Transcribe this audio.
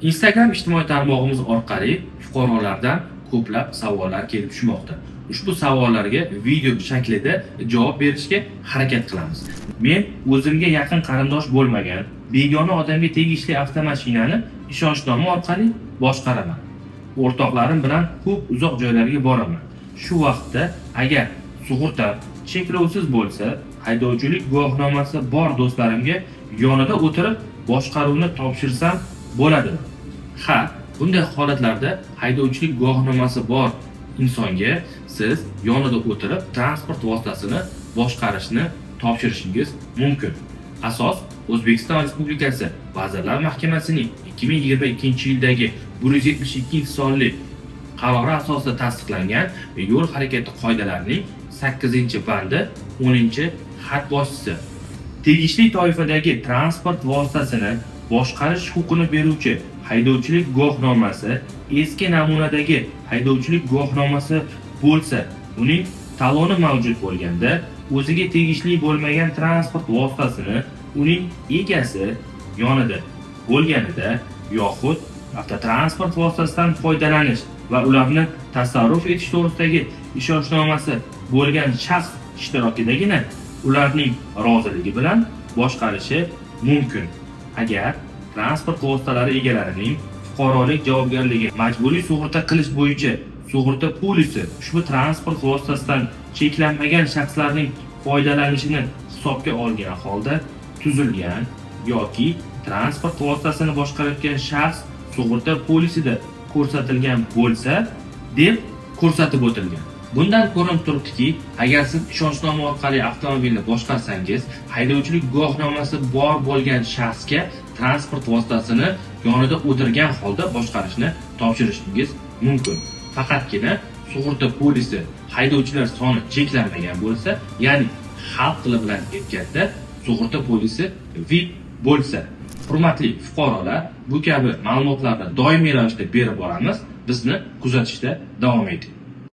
Instagram ijtimoiy tarmog'imiz orqali fuqarolardan ko'plab savollar kelib tushmoqda. Ushbu savollarga video shaklida javob berishga harakat qilamiz. Men o'zimga yaqin qarindosh bo'lmagan, begona odamga tegishli avtomashinani ishonchnoma orqali boshqaraman. O'rtoqlarim bilan ko'p uzoq joylarga boraman. Shu vaqtda agar sug'urta cheklovsiz bo'lsa, haydovchilik guvohnomasi bor do'stlarimga yonida o'tirib boshqaruvni topshirsam bo'ladimi? Ha, bunday holatlarda haydovchilik guvohnomasi bor insonga siz yonida o'tirib transport vositasini boshqarishni topshirishingiz mumkin. Asos O'zbekiston Respublikasi Vazirlar Mahkamasining 2022-yildagi 172-sonli qarori asosida tasdiqlangan yo'l harakati qoidalarining 8-bandi 10-xat boshisi. Tegishli toifadagi transport vositasini boshqarish huquqini beruvchi haydovchilik guvohnomasi eski namunadagi haydovchilik guvohnomasi bo'lsa, uning taloni mavjud bo'lganda, o'ziga tegishli bo'lmagan transport vositasini uning egasi yonida bo'lganida yoxud avtotransport vositasidan foydalanish va ularni tasarruf etish to'g'risidagi ishonchnomasi bo'lgan shaxs ishtirokidagina ularning roziligi bilan boshqarishi mumkin. Agar transport vositalari egalarining fuqarolik javobgarligi majburiy sug'urta qilish bo'yicha sug'urta polisi ushbu transport vositasidan cheklanmagan shaxslarning foydalanishini hisobga olgan holda tuzilgan yoki transport vositasini boshqarayotgan shaxs sug'urta polisida ko'rsatilgan bo'lsa deb ko'rsatib o'tilgan. Bundan ko'rinib turibdiki, agar siz ishonchnoma orqali avtomobilni boshqarsangiz, haydovchilik guvohnomasi bor bo'lgan shaxsga transport vositasini yonida o'tirgan holda boshqarishni topshirishingiz mumkin. Faqatgina sug'urta polisi haydovchilar soni cheklanmagan bo'lsa, ya'ni xalq tili bilan aytganda sug'urta polisi VIP bo'lsa. Hurmatli fuqarolar, bu kabi ma'lumotlarni doimiy ravishda berib boramiz. Bizni kuzatishda davom eting.